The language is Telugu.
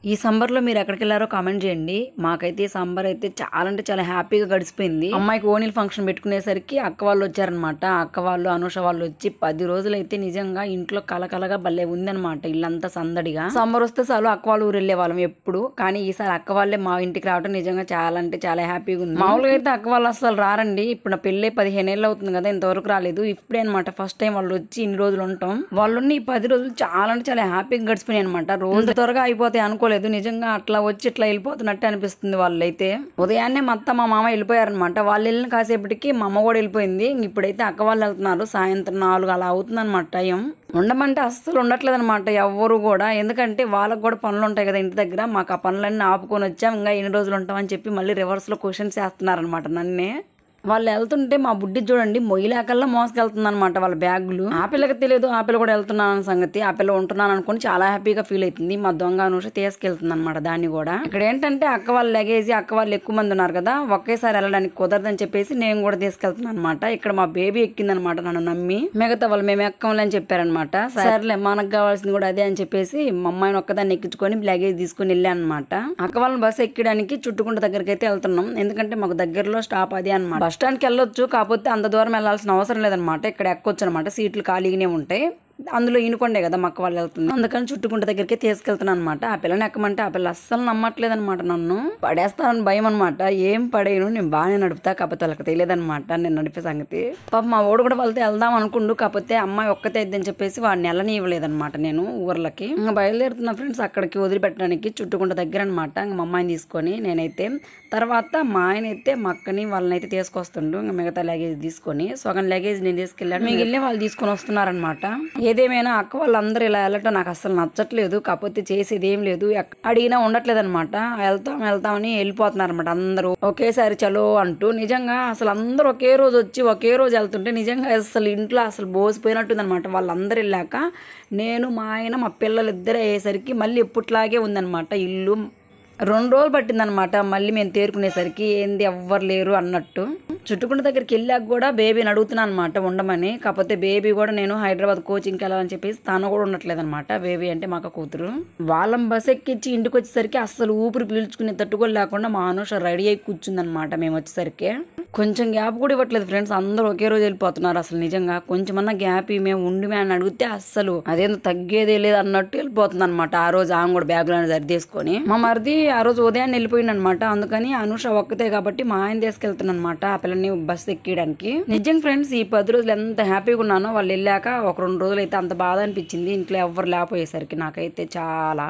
ఈ సమ్మర్లో మీరు ఎక్కడికి వెళ్ళారో కామెంట్ చేయండి. మాకైతే ఈ సమ్మర్ అయితే చాలా అంటే చాలా హ్యాపీగా గడిచిపోయింది. అమ్మాయికి ఓణీల ఫంక్షన్ పెట్టుకునేసరికి అక్క వాళ్ళు వచ్చారనమాట. అక్క వాళ్ళు అనూష వాళ్ళు వచ్చి 10 రోజులు అయితే నిజంగా ఇంట్లో కలకలగా భలే ఉందనమాట. ఇల్లంతా సందడిగా. సమ్మర్ వస్తే చాలు అక్క వాళ్ళ ఊరు వెళ్ళే వాళ్ళం ఎప్పుడు. కానీ ఈసారి అక్క వాళ్ళే మా ఇంటికి రావడం నిజంగా చాలా అంటే చాలా హ్యాపీగా ఉంది. మామూలుగా అయితే అక్క వాళ్ళు అసలు రారండి. ఇప్పుడు నా పెళ్ళి 15 ఏళ్ళు అవుతుంది కదా, ఇంతవరకు రాలేదు. ఇప్పుడే అనమాట ఫస్ట్ టైం వాళ్ళు వచ్చి ఇన్ని రోజులు ఉంటాం. వాళ్ళు ఈ 10 రోజులు చాలా అంటే చాలా హ్యాపీగా గడిచిపోయినాయి అనమాట. రోజు త్వరగా అయిపోతాయి అనుకోలేదు. నిజంగా అట్లా వచ్చి ఇట్లా వెళ్ళిపోతున్నట్టు అనిపిస్తుంది. వాళ్ళైతే ఉదయాన్నే మా మామ వెళ్ళిపోయారనమాట. వాళ్ళు వెళ్ళిన కాసేపటికి మా అమ్మ కూడా వెళ్ళిపోయింది. ఇప్పుడైతే అక్క వాళ్ళు వెళ్తున్నారు. సాయంత్రం 4 అలా అవుతుంది అనమాట టైం. ఉండమంటే అస్సలు ఉండట్లేదు అనమాట ఎవరు కూడా. ఎందుకంటే వాళ్ళకు కూడా పనులు ఉంటాయి కదా ఇంటి దగ్గర. మాకు ఆ పనులన్నీ ఆపుకొని వచ్చాం. ఇంకా ఎన్ని రోజులు ఉంటామని చెప్పి మళ్ళీ రివర్స్ లో క్వశ్చన్స్ వేస్తున్నారనమాట నన్నే. వాళ్ళు వెళ్తుంటే మా బుడ్డి చూడండి మొయ్యలేకల్లా మోసుకెళ్తుంది అనమాట వాళ్ళ బ్యాగులు. ఆ పిల్లకి తెలియదు ఆ పిల్ల కూడా వెళ్తున్నాను సంగతి. ఆ పిల్ల ఉంటున్నాను అనుకుని చాలా హ్యాపీగా ఫీల్ అవుతుంది. మా దొంగ అనూష తీసుకెళ్తుంది అనమాట దాన్ని కూడా. ఇక్కడ ఏంటంటే అక్క వాళ్ళు లగేజ్ అక్క వాళ్ళు ఎక్కువ మంది ఉన్నారు కదా, ఒకేసారి వెళ్ళడానికి కుదరదని చెప్పేసి నేను కూడా తీసుకెళ్తున్నాను అనమాట. ఇక్కడ మా బేబీ ఎక్కిందనమాట నన్ను నమ్మి. మిగతా వాళ్ళు మేము ఎక్కమని అని చెప్పారనమాట. సరేలే మనకు కావాల్సింది కూడా అదే అని చెప్పేసి మా అమ్మాయిని ఒక్కదాన్ని ఎక్కించుకొని లగేజ్ తీసుకుని వెళ్ళాను అనమాట. అక్క వాళ్ళని బస్సు ఎక్కడానికి చుట్టుకుంట దగ్గరికి అయితే వెళ్తున్నాం. ఎందుకంటే మాకు దగ్గరలో స్టాప్ అదే అనమాట. బస్ స్టాండ్కి వెళ్ళొచ్చు, కాకపోతే అంత దూరం వెళ్లాల్సిన అవసరం లేదనమాట. ఇక్కడ ఎక్కొచ్చు అనమాట, సీట్లు ఖాళీగానే ఉంటాయి. అందులో ఈనుకొండే కదా మక్క వాళ్ళు వెళ్తుంది, అందుకని చుట్టుకుంట దగ్గరికి తీసుకెళ్తున్నాను అనమాట. ఆ పిల్లని ఎక్కమంటే ఆ పిల్ల అస్సలు నమ్మట్లేదు అనమాట. నన్ను పడేస్తానని భయం అనమాట. ఏం పడేయను, నేను బాగానే నడుపుతా, కాకపోతే వాళ్ళకి తెలియదనమాట నేను నడిపే సంగతి. పాప మా ఓడు కూడా వాళ్ళతో వెళ్దాం అనుకుండు, కాకపోతే అమ్మాయి ఒక్కతే ఇద్దని చెప్పేసి వాడిని వెళ్ళనివ్వలేదనమాట. నేను ఊర్లకి ఇంకా బయలుదేరుతున్నా ఫ్రెండ్స్ అక్కడికి వదిలిపెట్టడానికి. చుట్టుకుంట దగ్గర అనమాట. ఇంకా మా అమ్మాయిని తీసుకొని నేనైతే తర్వాత మా ఆయన అయితే మా అక్కని వాళ్ళని అయితే తీసుకొస్తుండు. ఇంకా మిగతా లగేజ్ తీసుకొని సగం లగేజ్ నేను తీసుకెళ్ళాను, మిగిలిన వాళ్ళు తీసుకొని వస్తున్నారనమాట. ఏదేమైనా అక్క వాళ్ళందరూ ఇలా వెళ్ళటం నాకు అసలు నచ్చట్లేదు. కాకపోతే చేసేది ఏం లేదు, అడిగినా ఉండట్లేదు అనమాట. వెళ్తామని వెళ్ళిపోతున్నారు అనమాట అందరూ ఒకేసారి చలో అంటూ. నిజంగా అసలు అందరూ ఒకే రోజు వచ్చి ఒకే రోజు వెళ్తుంటే నిజంగా అసలు ఇంట్లో అసలు బోసిపోయినట్టుంది అనమాట. వాళ్ళందరూ వెళ్ళాక నేను మా ఆయన మా పిల్లలు ఇద్దరు అయ్యేసరికి మళ్ళీ ఎప్పట్లాగే ఉందనమాట ఇల్లు. 2 రోజులు పట్టిందనమాట మళ్ళీ మేము తేరుకునేసరికి. ఏంది ఎవ్వరు లేరు అన్నట్టు. చుట్టుకుంట దగ్గరికి వెళ్ళాక కూడా బేబీని అడుగుతున్నాను అనమాట ఉండమని. కాకపోతే బేబీ కూడా నేను హైదరాబాద్ కోచింగ్కి వెళ్ళాలని చెప్పేసి తను కూడా ఉండట్లేదు అనమాట. బేబీ అంటే మా కూతురు. వాళ్ళని బస్ ఎక్కించి ఇంటికి వచ్చేసరికి అసలు ఊపిరి పీల్చుకునే తట్టుకోలు లేకుండా మా అనూష రెడీ అయి కూర్చుందనమాట. మేము వచ్చేసరికి కొంచెం గ్యాప్ కూడా ఇవ్వట్లేదు ఫ్రెండ్స్. అందరూ ఒకే రోజు వెళ్ళిపోతున్నారు. అసలు నిజంగా కొంచెమన్నా గ్యాప్ మేము ఉండి అని అడిగితే అస్సలు అదేందో తగ్గేదే లేదు అన్నట్టు వెళ్ళిపోతుంది అనమాట. ఆ రోజు ఆమె కూడా బ్యాగులను సర్దేసుకొని. మా మరిది ఆ రోజు ఉదయాన్నే వెళ్ళిపోయింది అనమాట. అందుకని అనూష ఒక్కతే కాబట్టి మా ఆయన తీసుకెళ్తున్నా అనమాట ఆ పిల్లని బస్ ఎక్కడానికి. నిజంగా ఫ్రెండ్స్ ఈ 10 రోజులు ఎంత హ్యాపీగా ఉన్నానో వాళ్ళు వెళ్ళాక ఒక 2 రోజులు అయితే అంత బాధ అనిపించింది ఇంట్లో ఎవ్వరు లేకపోయేసరికి. నాకైతే చాలా